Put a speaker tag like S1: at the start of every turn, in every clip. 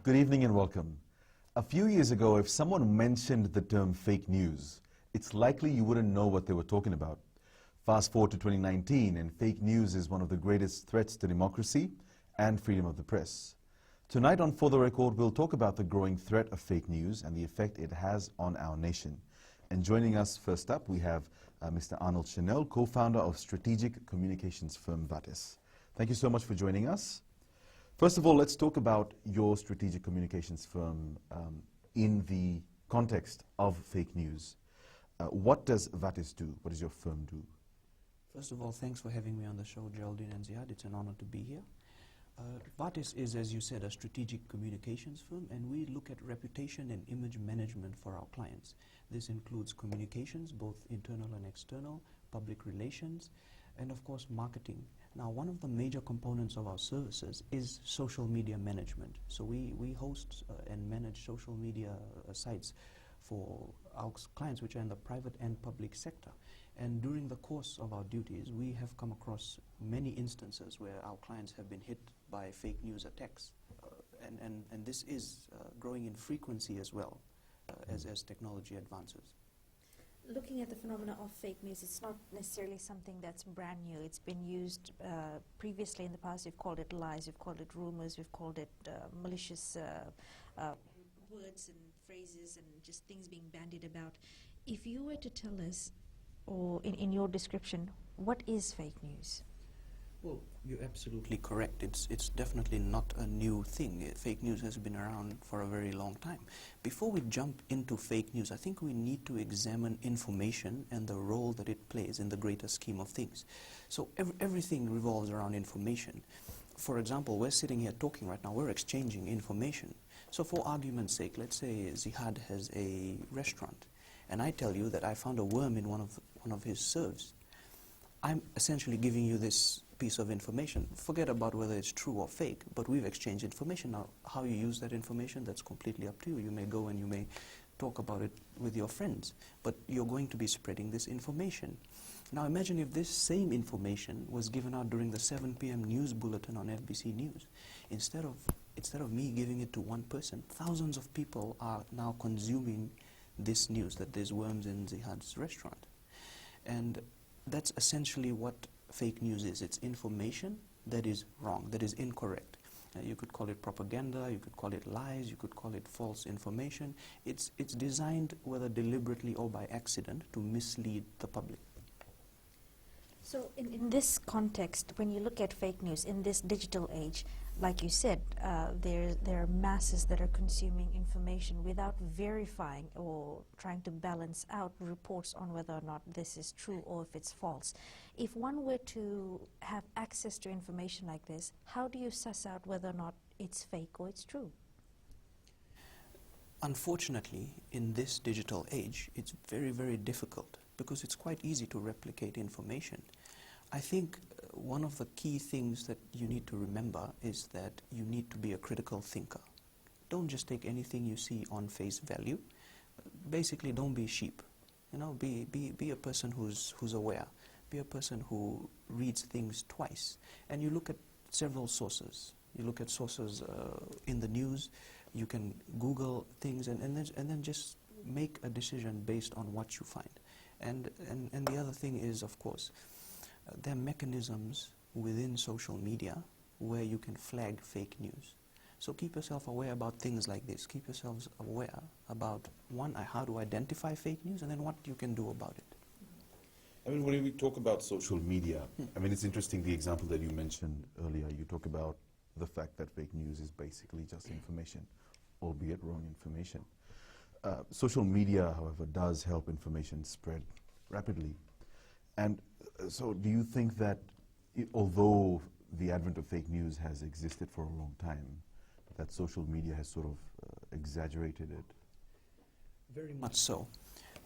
S1: Good evening and welcome. A few years ago, if someone mentioned the term fake news, it's likely you wouldn't know what they were talking about. Fast forward to 2019, and fake news is one of the greatest threats to democracy and freedom of the press. Tonight on For the Record, we'll talk about the growing threat of fake news and the effect it has on our nation. And joining us first up, we have Mr. Arnold Chanel, co-founder of strategic communications firm Vatis. Thank you so much for joining us. First of all, let's talk about your strategic communications firm in the context of fake news. What does Vatis do? What does your firm do?
S2: First of all, thanks for having me on the show, Geraldine and Ziad. It's an honor to be here. Vatis is, as you said, a strategic communications firm, and we look at reputation and image management for our clients. This includes communications, both internal and external, public relations, and of course marketing. Now, one of the major components of our services is social media management. So we host and manage social media sites for our clients, which are in the private and public sector. And during the course of our duties, we have come across many instances where our clients have been hit by fake news attacks. And this is growing in frequency as well as technology advances.
S3: Looking at the phenomena of fake news, it's not necessarily something that's brand new. It's been used previously in the past. We've called it lies, we've called it rumors, we've called it malicious words and phrases and just things being bandied about. If you were to tell us, or in your description, what is fake news?
S2: Well, you're absolutely correct. It's definitely not a new thing. Fake news has been around for a very long time. Before we jump into fake news, I think we need to examine information and the role that it plays in the greater scheme of things. So everything revolves around information. For example, we're sitting here talking right now, we're exchanging information. So for argument's sake, let's say Zihad has a restaurant, and I tell you that I found a worm in one of his serves. I'm essentially giving you this piece of information. Forget about whether it's true or fake, but we've exchanged information. Now, how you use that information, that's completely up to you. You may go and you may talk about it with your friends, but you're going to be spreading this information. Now, imagine if this same information was given out during the 7 p.m. news bulletin on FBC News. Instead of me giving it to one person, thousands of people are now consuming this news that there's worms in Zihad's restaurant. And that's essentially what fake news is. It's information that is wrong, that is incorrect. You could call it propaganda, you could call it lies, you could call it false information. It's designed, whether deliberately or by accident, to mislead the public.
S3: So in this context, when you look at fake news in this digital age, like you said, there are masses that are consuming information without verifying or trying to balance out reports on whether or not this is true or if it's false. If one were to have access to information like this, how do you suss out whether or not it's fake or it's true?
S2: Unfortunately, in this digital age, it's very, very difficult because it's quite easy to replicate information. I think one of the key things that you need to remember is that you need to be a critical thinker. Don't just take anything you see on face value. Basically, don't be sheep. You know, be a person who's aware. Be a person who reads things twice. And you look at several sources. You look at sources in the news. You can Google things and then just make a decision based on what you find. And the other thing is, of course, there are mechanisms within social media where you can flag fake news. So keep yourself aware about things like this. Keep yourselves aware about, one, how to identify fake news, and then what you can do about it.
S1: I mean, when we talk about social media, I mean, it's interesting the example that you mentioned earlier. You talk about the fact that fake news is basically just information, albeit wrong information. Social media, however, does help information spread rapidly. And so do you think that although the advent of fake news has existed for a long time, that social media has sort of exaggerated it?
S2: Very much so.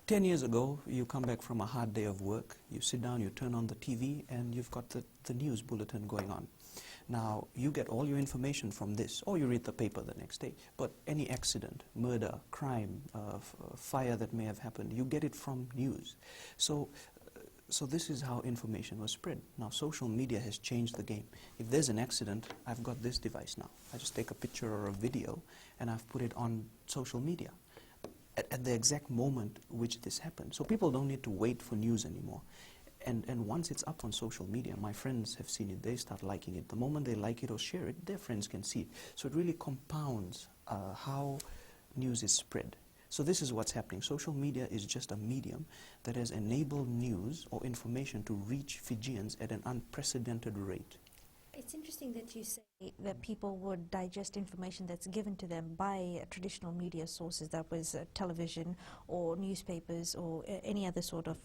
S2: 10 years ago, you come back from a hard day of work, you sit down, you turn on the TV, and you've got the news bulletin going on. Now, you get all your information from this, or you read the paper the next day. But any accident, murder, crime, fire that may have happened, you get it from news. So So this is how information was spread. Now social media has changed the game. If there's an accident, I've got this device now. I just take a picture or a video and I've put it on social media at the exact moment which this happened. So people don't need to wait for news anymore. And once it's up on social media, my friends have seen it, they start liking it. The moment they like it or share it, their friends can see it. So it really compounds how news is spread. So this is what's happening. Social media is just a medium that has enabled news or information to reach Fijians at an unprecedented rate.
S3: It's interesting that you say that people would digest information that's given to them by traditional media sources, that was television or newspapers or any other sort of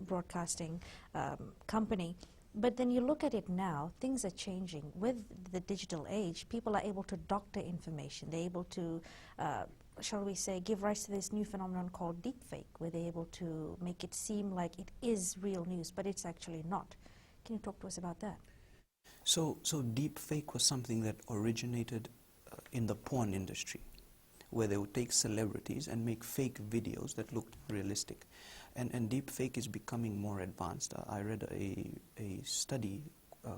S3: broadcasting company. But then you look at it now, things are changing. With the digital age, people are able to doctor information. They're able to, shall we say, give rise to this new phenomenon called deepfake, where they're able to make it seem like it is real news, but it's actually not. Can you talk to us about that?
S2: So deep fake was something that originated in the porn industry, where they would take celebrities and make fake videos that looked realistic. And deep fake is becoming more advanced. I read a study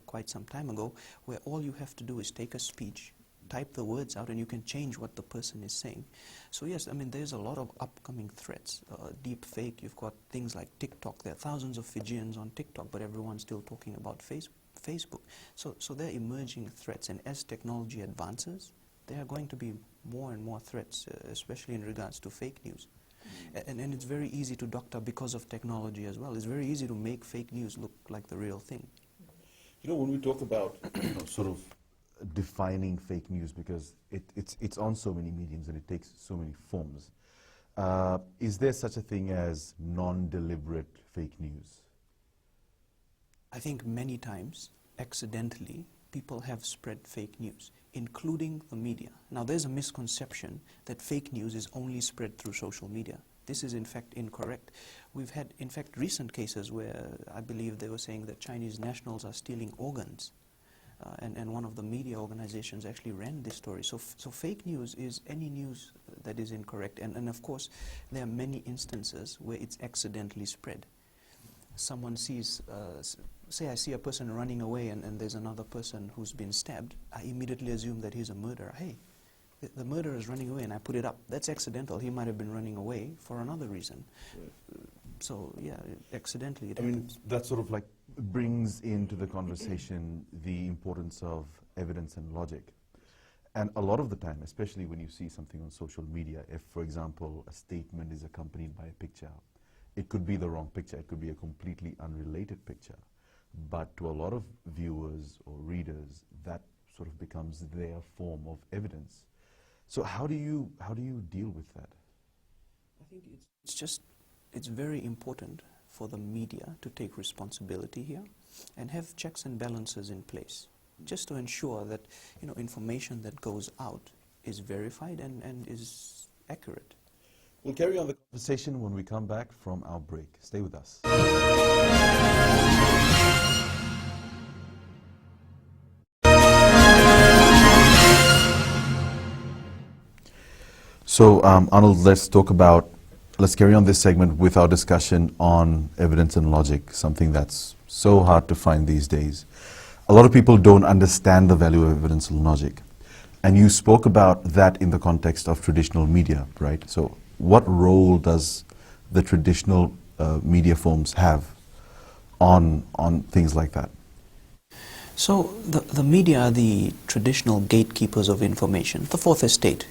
S2: quite some time ago where all you have to do is take a speech, type the words out, and you can change what the person is saying. So yes, I mean, there's a lot of upcoming threats. Deep fake, you've got things like TikTok. There are thousands of Fijians on TikTok, but everyone's still talking about Facebook. So they're emerging threats, and as technology advances, there are going to be more and more threats, especially in regards to fake news. And it's very easy to doctor because of technology as well. It's very easy to make fake news look like the real thing.
S1: You know, when we talk about sort of defining fake news, because it's on so many mediums and it takes so many forms, is there such a thing as non-deliberate fake news?
S2: I think many times, accidentally, people have spread fake news, including the media. Now, there's a misconception that fake news is only spread through social media. This is, in fact, incorrect. We've had, in fact, recent cases where I believe they were saying that Chinese nationals are stealing organs. And one of the media organizations actually ran this story. So fake news is any news that is incorrect. And of course, there are many instances where it's accidentally spread. Someone sees, say I see a person running away and there's another person who's been stabbed, I immediately assume that he's a murderer. Hey, the murderer is running away, and I put it up. That's accidental. He might have been running away for another reason. Yeah. So yeah, accidentally it happens.
S1: I mean, that sort of like brings into the conversation the importance of evidence and logic. And a lot of the time, especially when you see something on social media, if, for example, a statement is accompanied by a picture, it could be the wrong picture, it could be a completely unrelated picture. But to a lot of viewers or readers, that sort of becomes their form of evidence. So how do you deal with that?
S2: I think it's very important for the media to take responsibility here and have checks and balances in place, just to ensure that information that goes out is verified and is accurate.
S1: We'll carry on the conversation when we come back from our break. Stay with us. So, Arnold, let's carry on this segment with our discussion on evidence and logic, something that's so hard to find these days. A lot of people don't understand the value of evidence and logic. And you spoke about that in the context of traditional media, right? So what role does the traditional media forms have on things like that?
S2: So the media are the traditional gatekeepers of information, the fourth estate.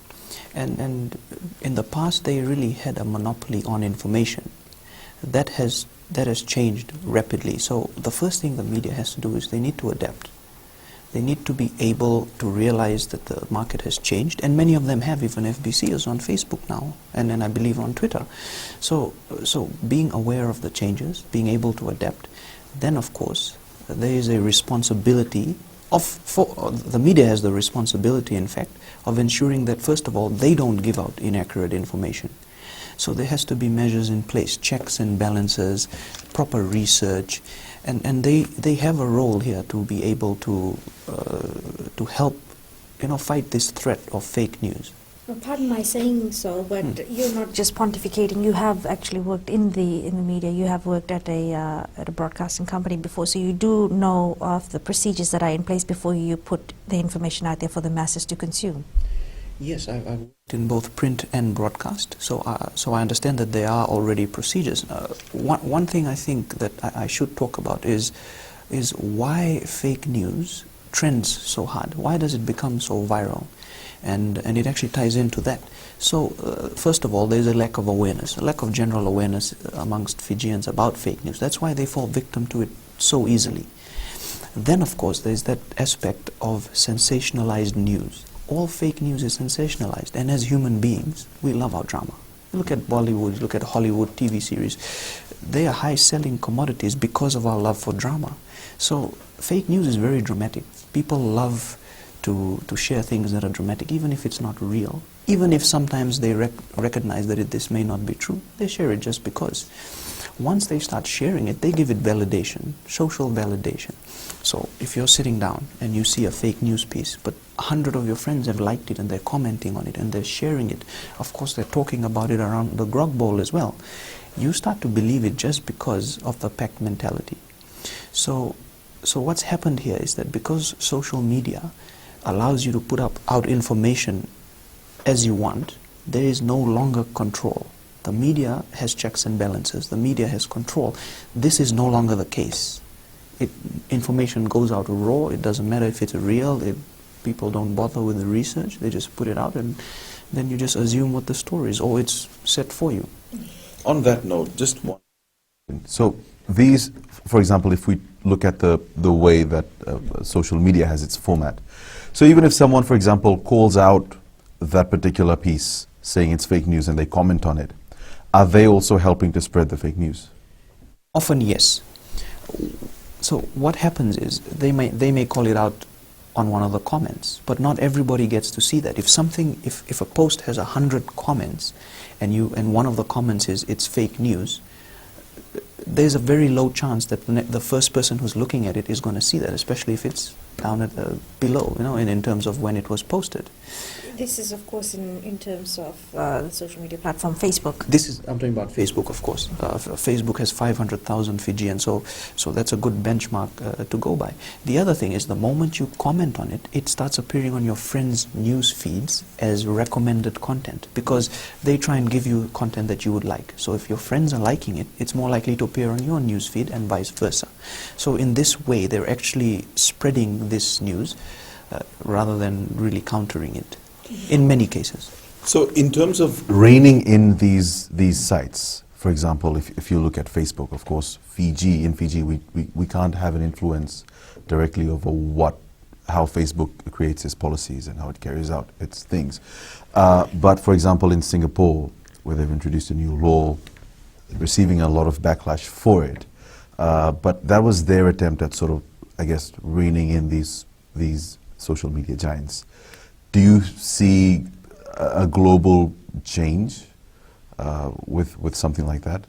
S2: And in the past, they really had a monopoly on information. That has changed rapidly. So the first thing the media has to do is they need to adapt. They need to be able to realize that the market has changed, and many of them have. Even FBC is on Facebook now, and then I believe on Twitter. So being aware of the changes, being able to adapt, then of course there is a responsibility the media has the responsibility, in fact, of ensuring that, first of all, they don't give out inaccurate information. So there has to be measures in place, checks and balances, proper research, and they have a role here to be able to help, fight this threat of fake news.
S3: Well, pardon my saying so, but you're not just pontificating. You have actually worked in the media. You have worked at a broadcasting company before, so you do know of the procedures that are in place before you put the information out there for the masses to consume.
S2: Yes, I've worked in both print and broadcast, so I understand that there are already procedures. One thing I think that I should talk about is why fake news trends so hard. Why does it become so viral? And it actually ties into that. So first of all, there's a lack of awareness, a lack of general awareness amongst Fijians about fake news. That's why they fall victim to it so easily. Then, of course, there's that aspect of sensationalized news. All fake news is sensationalized, and as human beings, we love our drama. Look at Bollywood, look at Hollywood TV series. They are high-selling commodities because of our love for drama. So fake news is very dramatic. People love to share things that are dramatic, even if it's not real. Even if sometimes they recognize that this may not be true, they share it just because. Once they start sharing it, they give it validation, social validation. So if you're sitting down and you see a fake news piece, but 100 of your friends have liked it and they're commenting on it and they're sharing it, of course they're talking about it around the grog bowl as well, you start to believe it just because of the pack mentality. So what's happened here is that because social media allows you to put out information as you want, there is no longer control. The media has checks and balances. The media has control. This is no longer the case. Information goes out raw. It doesn't matter if it's real. People don't bother with the research. They just put it out, and then you just assume what the story is, or it's set for you.
S1: On that note, just one. So these, for example, if we look at the way that social media has its format, so even if someone, for example, calls out that particular piece saying it's fake news and they comment on it, are they also helping to spread the fake news?
S2: Often, yes. So what happens is they may call it out on one of the comments, but not everybody gets to see that. If a post has 100 comments and one of the comments is it's fake news, there's a very low chance that the first person who's looking at it is going to see that, especially if it's down at below, in terms of when it was posted.
S3: This is, of course, in terms of the social media platform, Facebook.
S2: I'm talking about Facebook, of course. Facebook has 500,000 Fijians, so that's a good benchmark to go by. The other thing is the moment you comment on it, it starts appearing on your friends' news feeds as recommended content, because they try and give you content that you would like. So if your friends are liking it, it's more likely to appear on your news feed and vice versa. So in this way, they're actually spreading this news rather than really countering it. In many cases.
S1: So in terms of reining in these sites, for example, if you look at Facebook, of course, in Fiji, we can't have an influence directly over how Facebook creates its policies and how it carries out its things. But for example, in Singapore, where they've introduced a new law, receiving a lot of backlash for it. But that was their attempt at sort of, I guess, reining in these social media giants. Do you see a global change with something like that?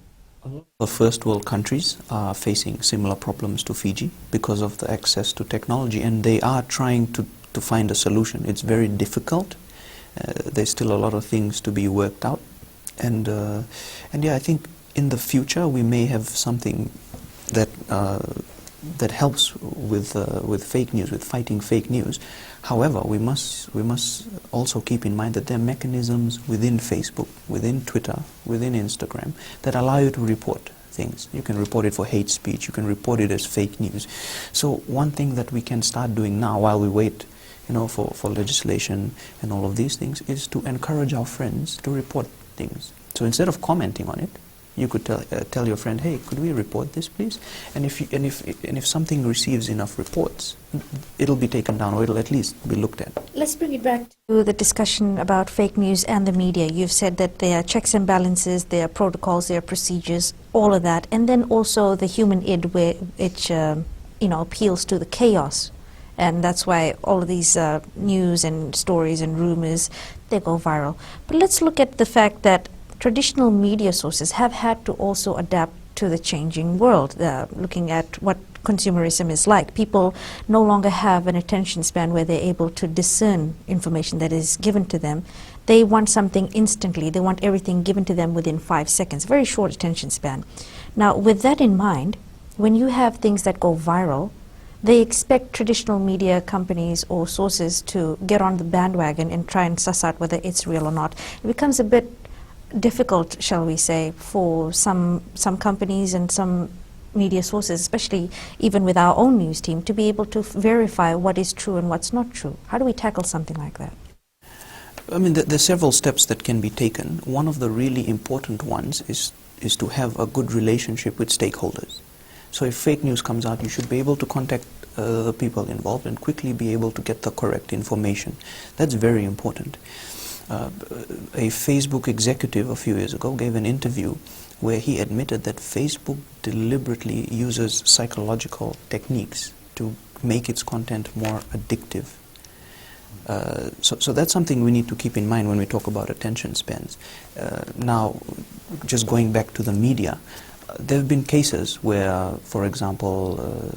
S2: A lot of first world countries are facing similar problems to Fiji because of the access to technology, and they are trying to find a solution. It's very difficult. There's still a lot of things to be worked out, and yeah, I think in the future we may have something that helps with fake news, with fighting fake news. However, we must also keep in mind that there are mechanisms within Facebook, within Twitter, within Instagram that allow you to report things. You can report it for hate speech, you can report it as fake news. So one thing that we can start doing now while we wait for legislation and all of these things is to encourage our friends to report things. So instead of commenting on it, you could tell your friend, hey, could we report this, please? And if something receives enough reports, it'll be taken down, or it'll at least be looked at.
S3: Let's bring it back to the discussion about fake news and the media. You've said that there are checks and balances, there are protocols, there are procedures, all of that, and then also the human id, where it appeals to the chaos. And that's why all of these news and stories and rumors, they go viral. But let's look at the fact that traditional media sources have had to also adapt to the changing world, looking at what consumerism is like. People no longer have an attention span where they're able to discern information that is given to them. They want something instantly. They want everything given to them within 5 seconds. Very short attention span. Now, with that in mind, when you have things that go viral, they expect traditional media companies or sources to get on the bandwagon and try and suss out whether it's real or not. It becomes a bit difficult, shall we say, for some companies and some media sources, especially even with our own news team, to be able to verify what is true and what's not true. How do we tackle something like that?
S2: I mean, there are several steps that can be taken. One of the really important ones is to have a good relationship with stakeholders. So if fake news comes out, you should be able to contact the people involved and quickly be able to get the correct information. That's very important. A Facebook executive a few years ago gave an interview where he admitted that Facebook deliberately uses psychological techniques to make its content more addictive. So that's something we need to keep in mind when we talk about attention spans. Now, just going back to the media, there have been cases where, for example,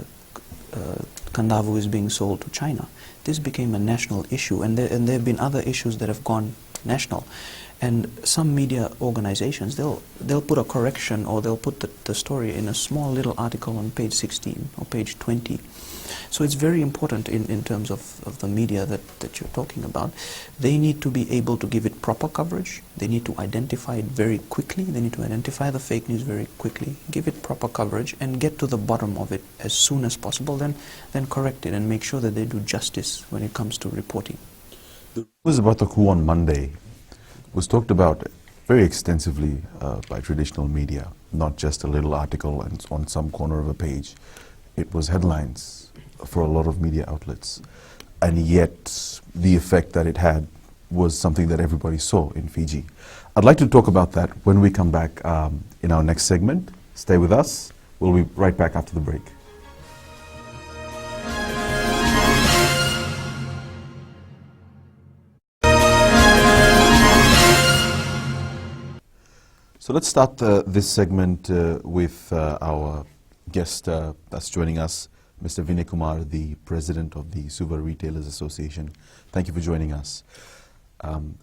S2: Kandavu is being sold to China. This became a national issue, and there have been other issues that have gone national. And some media organizations, they'll put a correction, or they'll put the story in a small little article on page 16 or page 20. So it's very important in terms of the media that you're talking about. They need to be able to give it proper coverage. They need to identify it very quickly. They need to identify the fake news very quickly, give it proper coverage, and get to the bottom of it as soon as possible, then correct it and make sure that they do justice when it comes to reporting.
S1: The news about the coup on Monday was talked about very extensively by traditional media, not just a little article and on some corner of a page. It was headlines for a lot of media outlets, and yet the effect that it had was something that everybody saw in Fiji. I'd like to talk about that when we come back in our next segment. Stay with us. We'll be right back after the break. So let's start this segment with our guest that's joining us, Mr. Vinay Kumar, the president of the Suva Retailers Association. Thank you for joining us.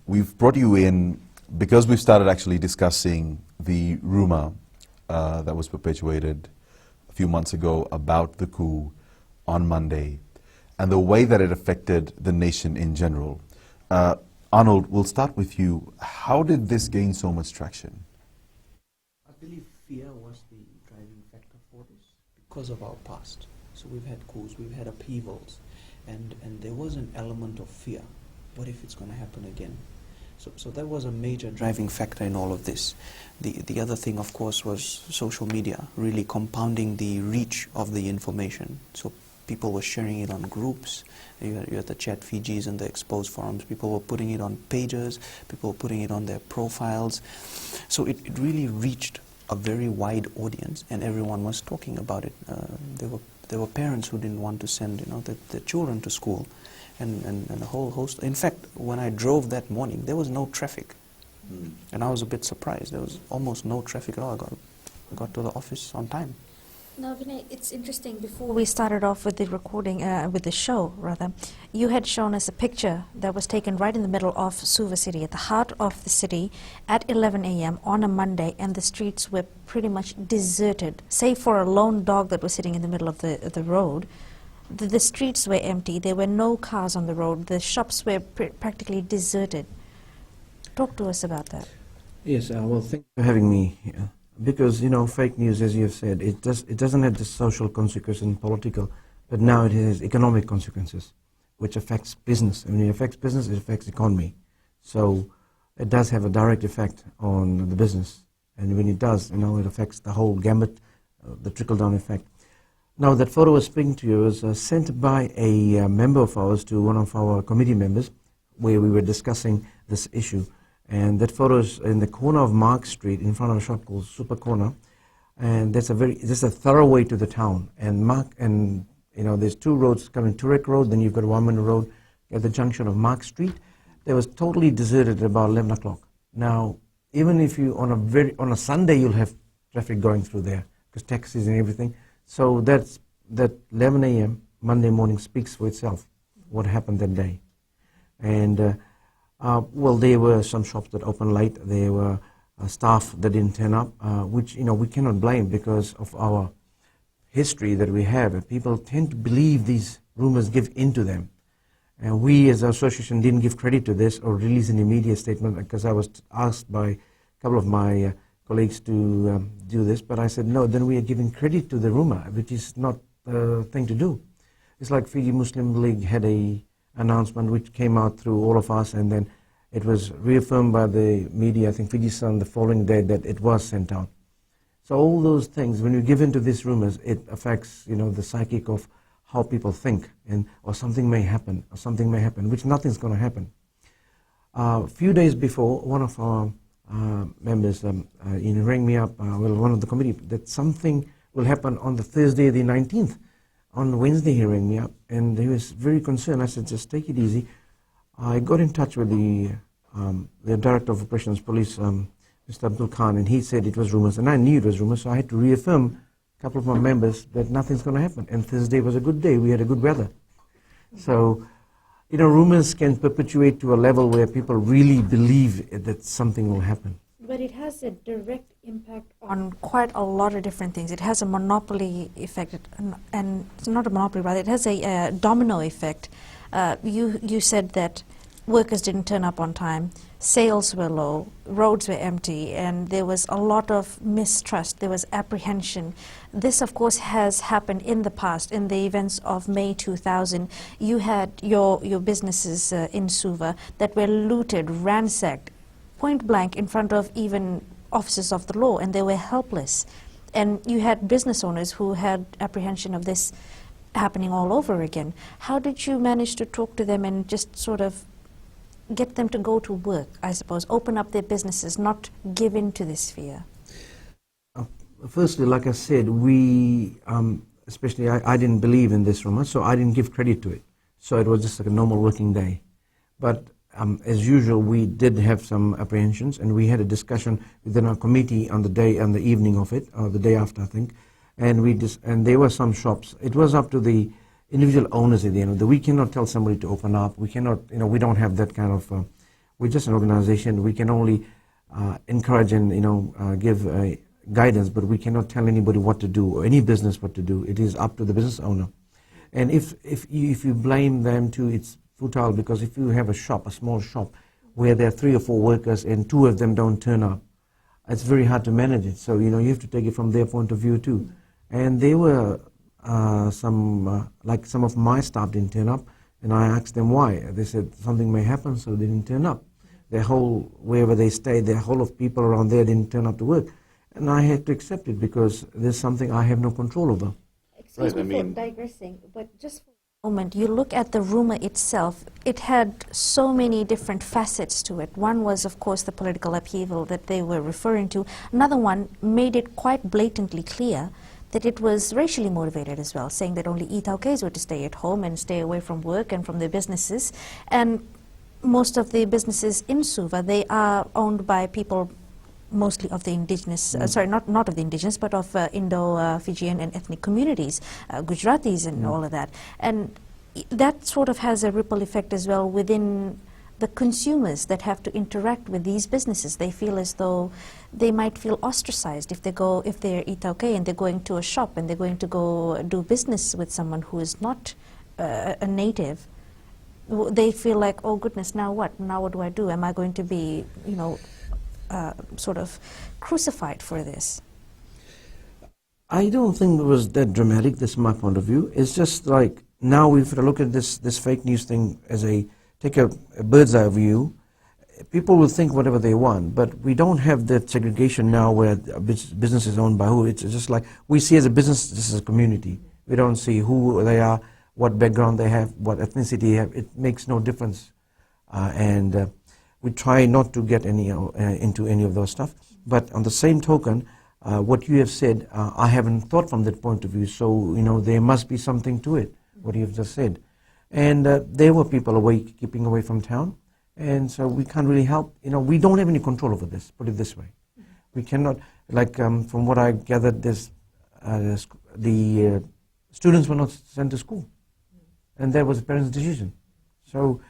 S1: We've brought you in because we've started actually discussing the rumor that was perpetuated a few months ago about the coup on Monday and the way that it affected the nation in general. Arnold, we'll start with you. How did this gain so much traction?
S2: I believe fear was the driving factor for this because of our past. So we've had coups, we've had upheavals, and there was an element of fear. What if it's going to happen again? So that was a major driving factor in all of this. The other thing, of course, was social media, really compounding the reach of the information. So people were sharing it on groups. You had the chat Fijis and the exposed forums. People were putting it on pages. People were putting it on their profiles. So it really reached a very wide audience, and everyone was talking about it. There were parents who didn't want to send their children to school, and a whole host. In fact, when I drove that morning, there was no traffic, and I was a bit surprised. There was almost no traffic at all. I got to the office on time.
S3: Now, Vinay, it's interesting. Before we started off with the recording, with the show, rather, you had shown us a picture that was taken right in the middle of Suva City, at the heart of the city, at 11 a.m. on a Monday, and the streets were pretty much deserted, save for a lone dog that was sitting in the middle of the road. The streets were empty. There were no cars on the road. The shops were practically deserted. Talk to us about that.
S4: Yes, well, thank you for having me here. Because, fake news, as you've said, it doesn't have the social consequences and political, but now it has economic consequences, which affects business. And when it affects business, it affects economy. So it does have a direct effect on the business. And when it does, it affects the whole gambit, the trickle-down effect. Now, that photo I was speaking to you was sent by a member of ours to one of our committee members, where we were discussing this issue. And that photo is in the corner of Mark Street, in front of a shop called Super Corner, and this is a thorough way to the town. And there's two roads coming, Turek Road, then you've got Waman Road at the junction of Mark Street. It was totally deserted at about 11 o'clock. Now, even if you on a Sunday, you'll have traffic going through there because taxis and everything. So that's that 11 a.m. Monday morning speaks for itself, what happened that day. And well, there were some shops that opened late. There were staff that didn't turn up, which, you know, we cannot blame because of our history that we have. People tend to believe these rumors, give into them. And we as an association didn't give credit to this or release an immediate statement, because I was asked by a couple of my colleagues to do this, but I said, no, then we are giving credit to the rumor, which is not the thing to do. It's like Fiji Muslim League had a announcement which came out through all of us, and then it was reaffirmed by the media, I think Fiji Sun, the following day, that it was sent out. So all those things, when you give into these rumors, it affects, you know, the psychic of how people think, and or something may happen, which nothing's going to happen. A few days before, one of our members rang me up, one of the committee, that something will happen on the Thursday, the 19th. On Wednesday, he rang me up, and he was very concerned. I said, just take it easy. I got in touch with the Director of Operations Police, Mr. Abdul Khan, and he said it was rumors, and I knew it was rumors, so I had to reaffirm a couple of my members that nothing's going to happen. And Thursday was a good day. We had a good weather. So, you know, rumors can perpetuate to a level where people really believe that something will happen.
S3: But it has a direct impact on quite a lot of different things. It has a monopoly effect, and it's not a monopoly, rather, it has a domino effect. You said that workers didn't turn up on time, sales were low, roads were empty, and there was a lot of mistrust, there was apprehension. This, of course, has happened in the past. In the events of May 2000, you had your businesses in Suva that were looted, ransacked, point blank in front of even officers of the law, and they were helpless. And you had business owners who had apprehension of this happening all over again. How did you manage to talk to them and just sort of get them to go to work, I suppose, open up their businesses, not give in to this fear?
S4: Firstly, like I said, we, especially I didn't believe in this rumor, so I didn't give credit to it. So it was just like a normal working day. But as usual, we did have some apprehensions, and we had a discussion within our committee on the day and the evening of it, or the day after, I think. And and there were some shops. It was up to the individual owners at the end of the day. We cannot tell somebody to open up. We cannot, you know, we don't have that kind of, we're just an organization. We can only encourage and, you know, give guidance, but we cannot tell anybody what to do, or any business what to do. It is up to the business owner. And if you blame them too, it's futile, because if you have a shop, a small shop, where there are 3 or 4 workers and 2 of them don't turn up, it's very hard to manage it. So, you know, you have to take it from their point of view too. And there were like some of my staff didn't turn up, and I asked them why. They said something may happen, so they didn't turn up. Their whole, wherever they stayed, their whole of people around there didn't turn up to work. And I had to accept it, because there's something I have no control over.
S3: Excuse me for digressing, but just for a moment, you look at the rumor itself, it had so many different facets to it. One was, of course, the political upheaval that they were referring to. Another one made it quite blatantly clear that it was racially motivated as well, saying that only Itaukes were to stay at home and stay away from work and from their businesses. And most of the businesses in Suva, they are owned by people mostly of the indigenous, sorry, not of the indigenous, but of Indo-Fijian and ethnic communities, Gujaratis and all of that. And that sort of has a ripple effect as well within the consumers that have to interact with these businesses. They feel as though they might feel ostracized if they're Itauke and they're going to a shop and they're going to go do business with someone who is not a native. They feel like, oh goodness, now what? Now what do I do? Am I going to be, you know, sort of crucified for this?
S4: I don't think it was that dramatic. This is my point of view. It's just like, now we've got to look at this fake news thing as take a bird's eye view. People will think whatever they want, but we don't have that segregation now where a business is owned by who. It's just like we see as a business, this is a community. We don't see who they are, what background they have, what ethnicity they have. It makes no difference. And we try not to get into any of those stuff. But on the same token, what you have said, I haven't thought from that point of view. So, you know, there must be something to it, what you've just said. And there were people keeping away from town. And so we can't really help. You know, we don't have any control over this, put it this way. We cannot, like from what I gathered, the students were not sent to school. And that was the parents' decision. So,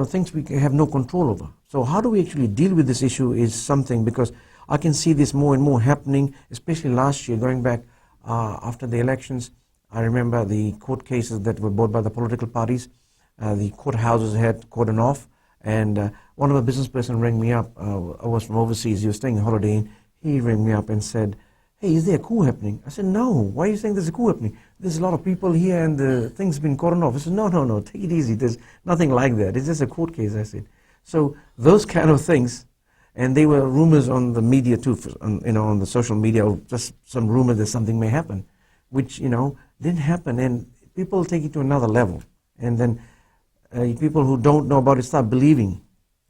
S4: things we have no control over. So how do we actually deal with this issue is something, because I can see this more and more happening, especially last year, going back after the elections. I remember the court cases that were brought by the political parties. The courthouses had cordoned off, and one of the business person rang me up. I was from overseas. He was staying on holiday, and he rang me up and said, "Hey, is there a coup happening?" I said, "No. Why are you saying there's a coup happening? There's a lot of people here, and the thing's been cordoned off." I said, No. Take it easy. There's nothing like that. It's just a court case." I said. So those kind of things, and they were rumors on the media too, on the social media, or just some rumor that something may happen, which didn't happen, and people take it to another level, and then people who don't know about it start believing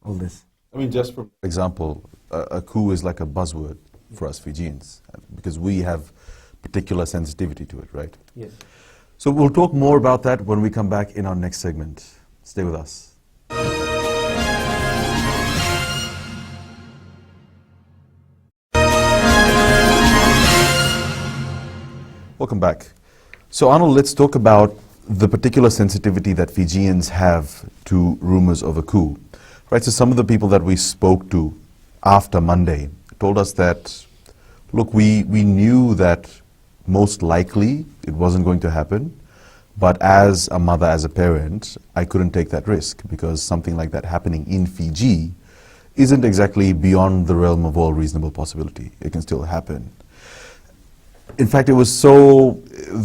S4: all this.
S1: I mean, just for example, a coup is like a buzzword for us Fijians, because we have particular sensitivity to it, right?
S4: Yes.
S1: So we'll talk more about that when we come back in our next segment. Stay with us. Welcome back. So Arnold, let's talk about the particular sensitivity that Fijians have to rumors of a coup. Right, so some of the people that we spoke to after Monday told us that, look, we knew that most likely it wasn't going to happen, but as a mother, as a parent, I couldn't take that risk, because something like that happening in Fiji isn't exactly beyond the realm of all reasonable possibility. It can still happen. In fact, the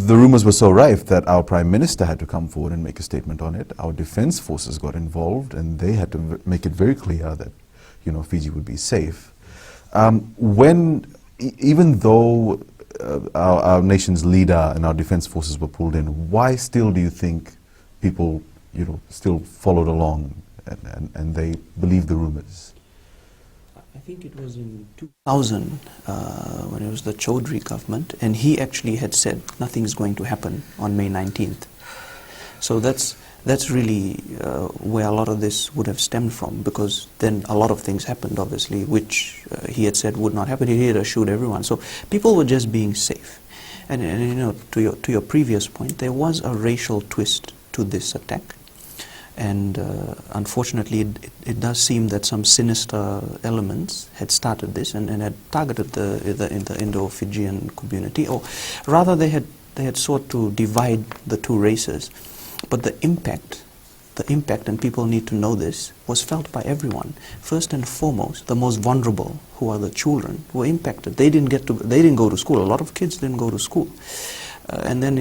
S1: rumors were so rife that our Prime Minister had to come forward and make a statement on it. Our defense forces got involved, and they had to make it very clear that, Fiji would be safe. Even though our nation's leader and our defense forces were pulled in, why still do you think people, still followed along and they believed the rumors?
S2: I think it was in 2000 when it was the Chaudhry government, and he actually had said nothing's going to happen on May 19th. So that's really where a lot of this would have stemmed from, because then a lot of things happened, obviously, which he had said would not happen. He had assured everyone. So people were just being safe. And to your previous point, there was a racial twist to this attack. And unfortunately, it does seem that some sinister elements had started this and had targeted the Indo-Fijian community, or rather they had sought to divide the two races. But the impact, and people need to know this, was felt by everyone. First and foremost, the most vulnerable, who are the children, were impacted. They didn't go to school. A lot of kids didn't go to school. And then,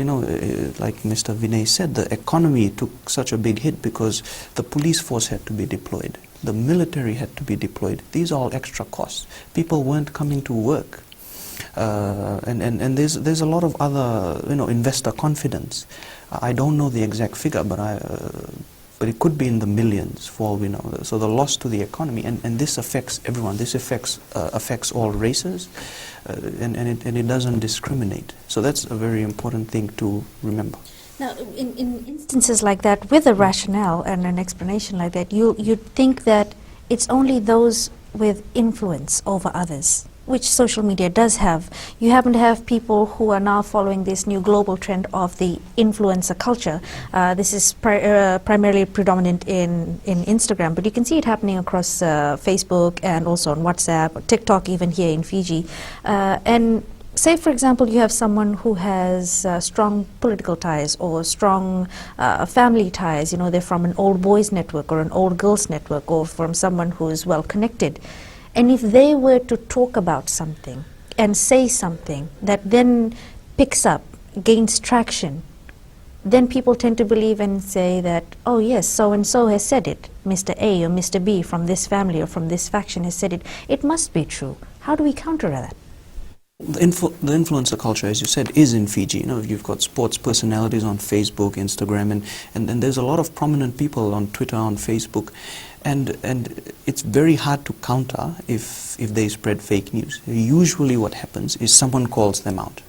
S2: like Mr. Vinay said, the economy took such a big hit because the police force had to be deployed. The military had to be deployed. These are all extra costs. People weren't coming to work. And there's a lot of other, investor confidence. I don't know the exact figure, but it could be in the millions for all we know. So the loss to the economy, and this affects everyone. This affects all races, and it doesn't discriminate. So that's a very important thing to remember.
S3: Now, in instances like that, with a rationale and an explanation like that, you'd think that it's only those with influence over others, which social media does have. You happen to have people who are now following this new global trend of the influencer culture. This is primarily predominant in Instagram, but you can see it happening across Facebook and also on WhatsApp, or TikTok even here in Fiji. And say, for example, you have someone who has strong political ties or strong family ties. They're from an old boys network or an old girls network, or from someone who is well connected. And if they were to talk about something and say something that then picks up, gains traction, then people tend to believe and say that, oh yes, so-and-so has said it. Mr. A or Mr. B from this family or from this faction has said it. It must be true. How do we counter that?
S2: The influencer culture, as you said, is in Fiji. You've got sports personalities on Facebook, Instagram, and there's a lot of prominent people on Twitter, on Facebook, and it's very hard to counter if they spread fake news. Usually what happens is someone calls them out.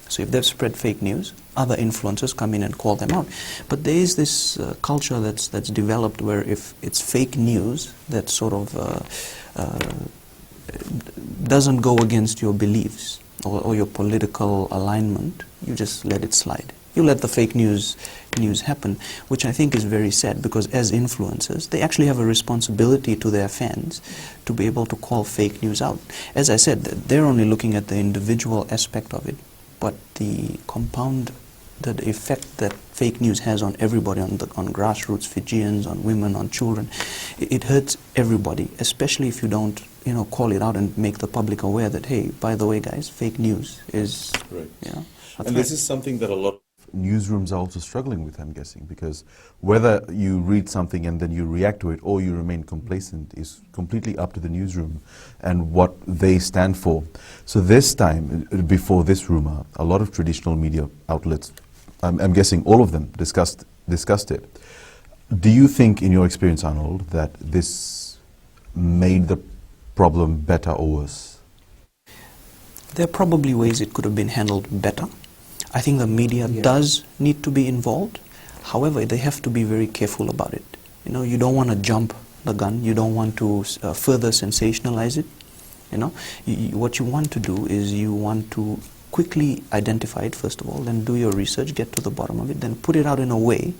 S2: So if they've spread fake news, other influencers come in and call them out. But there is this culture that's developed where if it's fake news that sort of doesn't go against your beliefs or your political alignment, you just let it slide. You let the fake news happen, which I think is very sad, because as influencers, they actually have a responsibility to their fans to be able to call fake news out. As I said, they're only looking at the individual aspect of it, but the effect that fake news has on everybody, on grassroots Fijians, on women, on children, it hurts everybody, especially if you don't, call it out and make the public aware that, hey, by the way, guys, fake news is,
S1: Right.
S2: a
S1: And
S2: threat.
S1: this is something that a lot of newsrooms are also struggling with, I'm guessing, because whether you read something and then you react to it or you remain complacent is completely up to the newsroom and what they stand for. So this time, before this rumor, a lot of traditional media outlets, I'm guessing all of them, discussed it. Do you think, in your experience, Arnold, that this made the problem better or worse?
S2: There are probably ways it could have been handled better. I think the media does need to be involved. However, they have to be very careful about it. You don't want to jump the gun. You don't want to further sensationalize it. What you want to do is you want to quickly identify it, first of all, then do your research, get to the bottom of it, then put it out in a way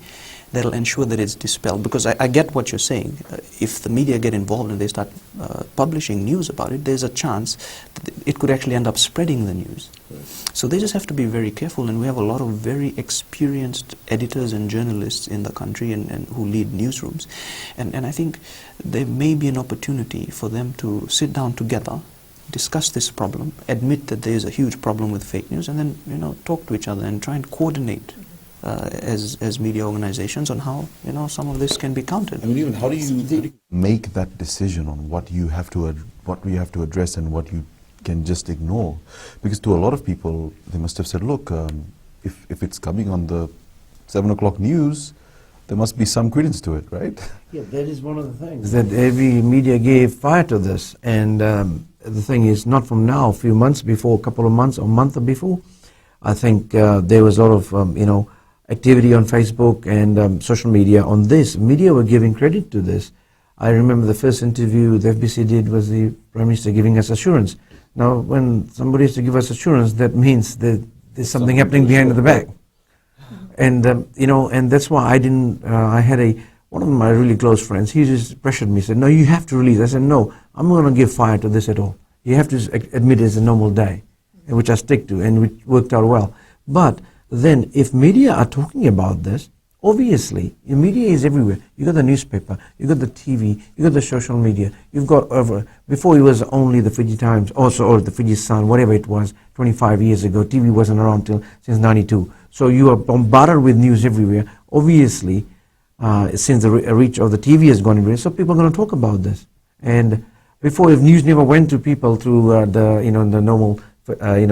S2: that'll ensure that it's dispelled. Because I get what you're saying. If the media get involved and they start publishing news about it, there's a chance that it could actually end up spreading the news. Right. So they just have to be very careful, and we have a lot of very experienced editors and journalists in the country and who lead newsrooms. And I think there may be an opportunity for them to sit down together, discuss this problem, admit that there is a huge problem with fake news, and then talk to each other and try and coordinate as media organizations on how some of this can be countered.
S1: I mean, even how do you make that decision on what you have to address and what you can just ignore? Because to a lot of people, they must have said, look, if it's coming on the 7 o'clock news, there must be some credence to it, right?
S4: Yeah, that is one of the things that every media gave fire to this. And the thing is, not from now, a few months before, a couple of months or a month before, I think there was a lot of, activity on Facebook and social media on this. Media were giving credit to this. I remember the first interview the FBC did was the Prime Minister giving us assurance. Now, when somebody is to give us assurance, that means that there's something happening behind the back. And, and that's why I didn't, I had one of my really close friends, he just pressured me, said, no, you have to release. I said, no, I'm not going to give fire to this at all. You have to admit it's a normal day, which I stick to, and which worked out well. But then, if media are talking about this, obviously, the media is everywhere. You got the newspaper, you got the TV, you got the social media. You've got before it was only the Fiji Times, also or the Fiji Sun, whatever it was, 25 years ago. TV wasn't around since '92. So you are bombarded with news everywhere. Obviously, since the reach of the TV has gone everywhere, so people are going to talk about this. And before, if news never went to people through the normal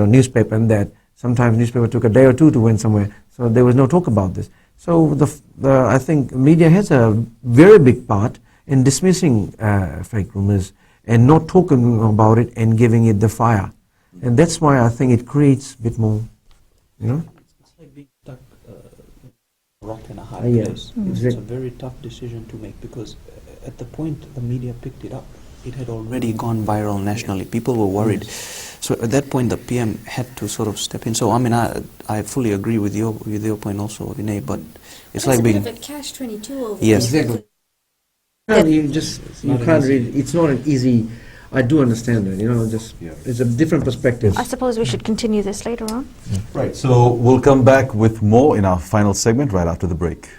S4: newspaper, and that. Sometimes newspaper took a day or two to win somewhere, so there was no talk about this. So I think media has a very big part in dismissing fake rumors and not talking about it and giving it the fire. And that's why I think it creates a bit more,
S2: It's like being stuck rock in a hard place. It's a very tough decision to make, because at the point the media picked it up, it had already gone viral nationally. People were worried. So at that point, the PM had to sort of step in. So I fully agree with your point also, Vinay. But it's like being
S3: a bit of a catch-22 over
S2: yes.
S3: there.
S4: Exactly. You can't read. It's not an easy. I do understand that. It's a different perspective.
S3: I suppose we should continue this later on.
S1: Right. So we'll come back with more in our final segment right after the break.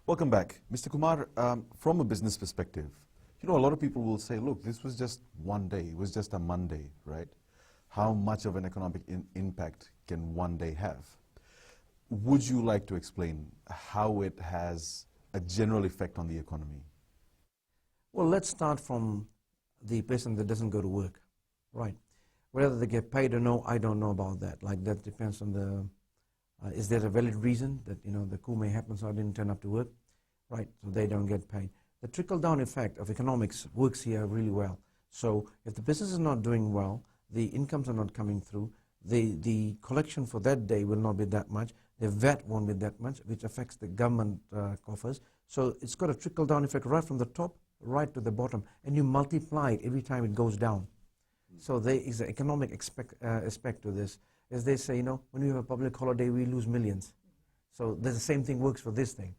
S1: Welcome back. Mr. Kumar, from a business perspective, a lot of people will say, look, this was just one day, it was just a Monday, right? How much of an economic impact can one day have? Would you like to explain how it has a general effect on the economy?
S4: Well, let's start from the person that doesn't go to work, right? Whether they get paid or no, I don't know about that. Like, that depends on the, is there a valid reason that, the coup may happen, so I didn't turn up to work, right? So they don't get paid. The trickle-down effect of economics works here really well. So if the business is not doing well, the incomes are not coming through, the collection for that day will not be that much, The VAT won't be that much, which affects the government coffers. So it's got a trickle-down effect right from the top, right to the bottom, and you multiply it every time it goes down. So there is an economic aspect to this. As they say, when we have a public holiday, we lose millions. So the same thing works for this thing.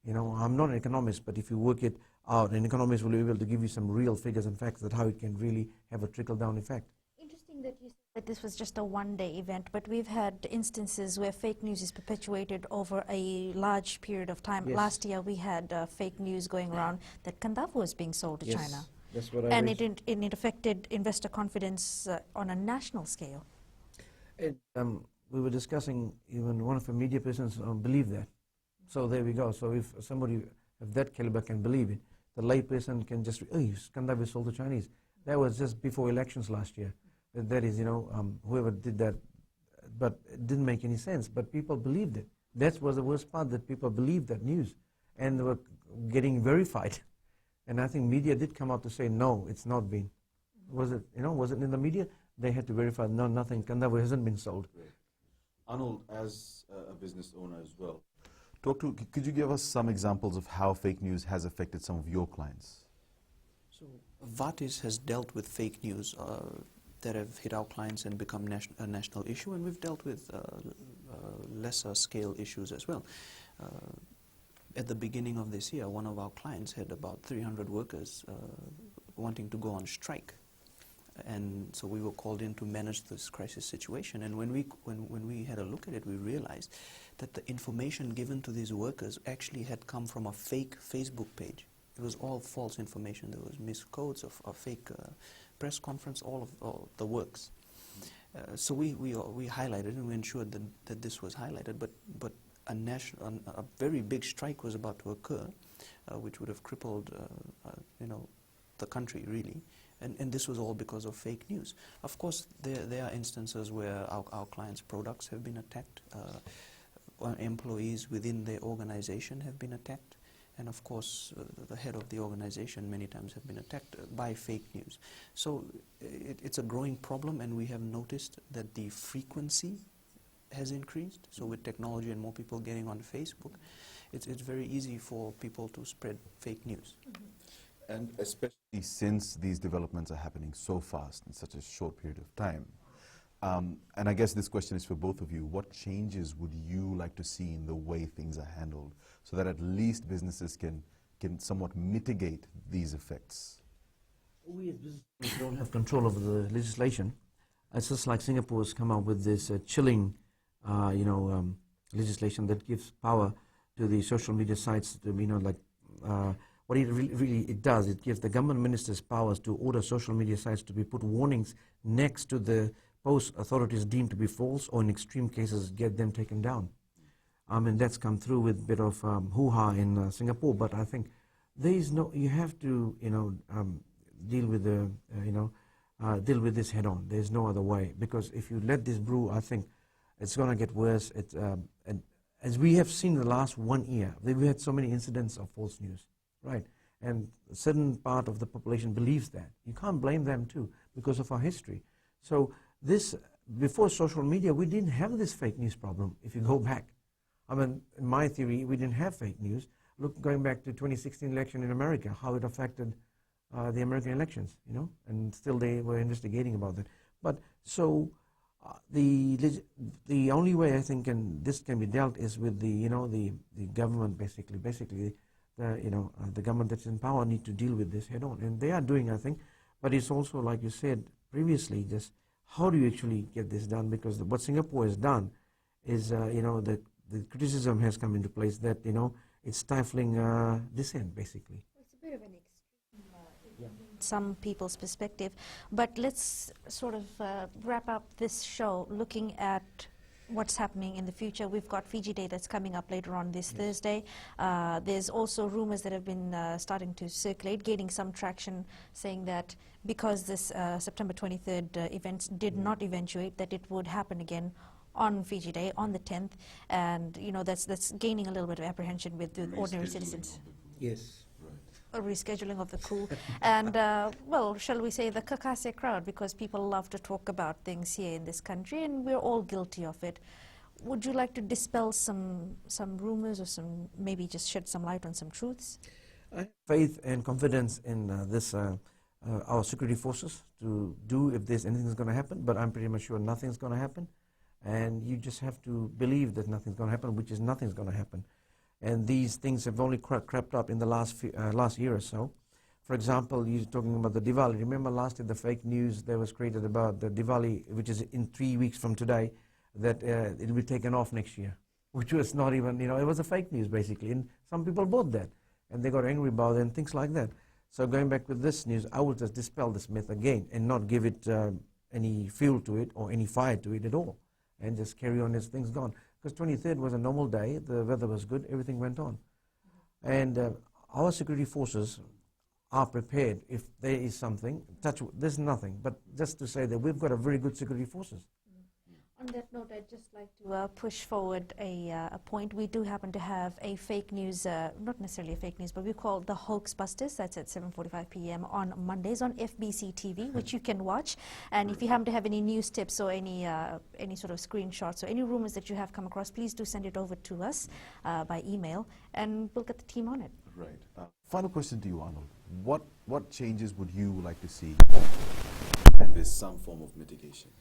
S4: I'm not an economist, but if you work it out, an economist will be able to give you some real figures and facts that how it can really have a trickle-down effect.
S3: Interesting that you said that this was just a one-day event, but we've had instances where fake news is perpetuated over a large period of time.
S4: Yes.
S3: Last year we had fake news going around that Kandafu was being sold to
S4: Yes,
S3: China.
S4: that's what I
S3: And
S4: raised.
S3: it affected investor confidence on a national scale.
S4: We were discussing, even one of the media persons believed that. So there we go. So if somebody of that caliber can believe it, the lay person can just, Kandafu sold to Chinese. That was just before elections last year. That is, whoever did that, but it didn't make any sense. But people believed it. That was the worst part, that people believed that news, and they were getting verified. And I think media did come out to say, no, it's not been. Was it in the media? They had to verify, no, nothing, Kandafu hasn't been sold.
S1: Arnold, as a business owner as well, could you give us some examples of how fake news has affected some of your clients?
S2: So Vatis has dealt with fake news that have hit our clients and become a national issue, and we've dealt with lesser scale issues as well. At the beginning of this year, one of our clients had about 300 workers wanting to go on strike. And so we were called in to manage this crisis situation. And when we had a look at it, we realized that the information given to these workers actually had come from a fake Facebook page. It was all false information. There was miscodes of fake press conference, all of the works. So we highlighted, and we ensured that this was highlighted. But a very big strike was about to occur, which would have crippled the country really. And this was all because of fake news. Of course, there are instances where our clients' products have been attacked, employees within their organization have been attacked, and of course, the head of the organization many times have been attacked by fake news. So it's a growing problem, and we have noticed that the frequency has increased. So with technology and more people getting on Facebook, it's very easy for people to spread fake news.
S3: Mm-hmm.
S1: And especially since these developments are happening so fast in such a short period of time. And I guess this question is for both of you. What changes would you like to see in the way things are handled so that at least businesses can somewhat mitigate these effects?
S4: We as businesses don't have control over the legislation. It's just like Singapore has come up with this chilling legislation that gives power to the social media sites to, what it really does, it gives the government ministers powers to order social media sites to be put warnings next to the posts authorities deem to be false, or in extreme cases get them taken down. And that's come through with a bit of hoo-ha in Singapore, but I think there is you have to deal with deal with this head on. There's no other way, because if you let this brew, I think it's going to get worse. And as we have seen in the last 1 year, we had so many incidents of false news. Right, and a certain part of the population believes that. You can't blame them too, because of our history. So before social media, we didn't have this fake news problem, if you go back. I mean, in my theory, we didn't have fake news. Look, going back to 2016 election in America, how it affected the American elections, and still they were investigating about that. But so the only way I think this can be dealt is with the government basically. The government that's in power need to deal with this head on, and they are doing, I think. But it's also, like you said previously, just how do you actually get this done? Because what Singapore has done is, the criticism has come into place that it's stifling dissent, basically.
S3: It's a bit of an extreme in some people's perspective, but let's sort of wrap up this show looking at what's happening in the future. We've got Fiji Day that's coming up later on this Thursday. There's also rumors that have been starting to circulate, gaining some traction, saying that because this September 23rd events did not eventuate, that it would happen again on Fiji Day, on the 10th, and that's gaining a little bit of apprehension with the ordinary citizens.
S4: Yes.
S3: A rescheduling of the coup, and shall we say the kakase crowd, because people love to talk about things here in this country, and we're all guilty of it. would you like to dispel some rumors, or maybe just shed some light on some truths?
S4: I have faith and confidence in our security forces to do if there's anything that's going to happen, but I'm pretty much sure nothing's going to happen. And you just have to believe that nothing's going to happen, which is nothing's going to happen. And these things have only crept up in the last year or so. For example, you're talking about the Diwali. Remember last year the fake news that was created about the Diwali, which is in 3 weeks from today, that it will be taken off next year, which was not even, it was a fake news basically. And some people bought that, and they got angry about it and things like that. So going back with this news, I will just dispel this myth again and not give it any fuel to it or any fire to it at all, and just carry on as things gone. Because 23rd was a normal day, the weather was good, everything went on. And our security forces are prepared if there is something. There's nothing, but just to say that we've got a very good security forces.
S3: On that note, I'd just like to push forward a point. We do happen to have a fake news, not necessarily a fake news, but we call it the Hoax Busters. That's at 7:45 p.m. on Mondays on FBC TV, which you can watch. And if you happen to have any news tips or any sort of screenshots or any rumors that you have come across, please do send it over to us by email, and we'll get the team on it.
S1: Right. Final question to you, Arnold. What changes would you like to see in this some form of mitigation?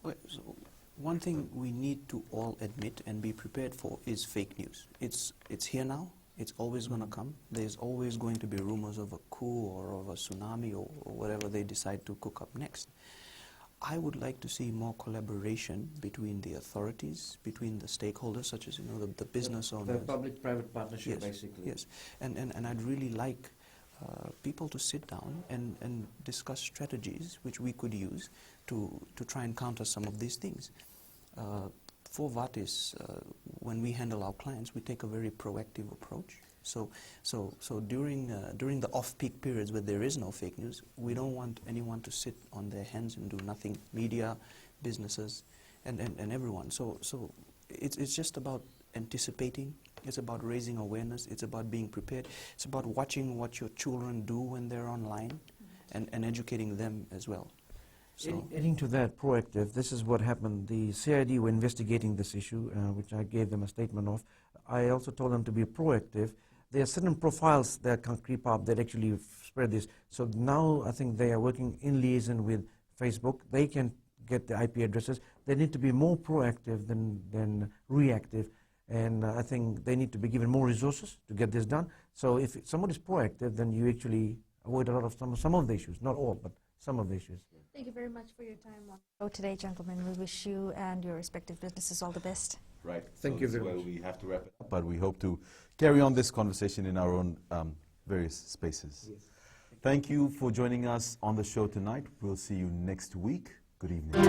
S2: Okay, so one thing we need to all admit and be prepared for is fake news. It's here now. It's always going to come. There's always going to be rumors of a coup or of a tsunami or whatever they decide to cook up next. I would like to see more collaboration between the authorities, between the stakeholders, such as the business owners.
S4: The public-private partnership,
S2: yes,
S4: basically.
S2: Yes, and I'd really like people to sit down and discuss strategies which we could use to try and counter some of these things. For Vatis, when we handle our clients, we take a very proactive approach. So during the off-peak periods where there is no fake news, we don't want anyone to sit on their hands and do nothing. Media, businesses, and everyone. So it's just about anticipating. It's about raising awareness. It's about being prepared. It's about watching what your children do when they're online, and educating them as well. So
S4: adding to that, proactive, this is what happened. The CID were investigating this issue, which I gave them a statement of. I also told them to be proactive. There are certain profiles that can creep up that actually spread this. So now I think they are working in liaison with Facebook. They can get the IP addresses. They need to be more proactive than reactive. And I think they need to be given more resources to get this done. So if somebody is proactive, then you actually avoid a lot of some of the issues. Not all, but some of the issues.
S3: Thank you very much for your time on the show today, gentlemen. We wish you and your respective businesses all the best.
S1: Right.
S4: Thank you very much.
S1: We have to wrap it up, but we hope to carry on this conversation in our own various spaces.
S4: Yes.
S1: Thank you for joining us on the show tonight. We'll see you next week. Good evening.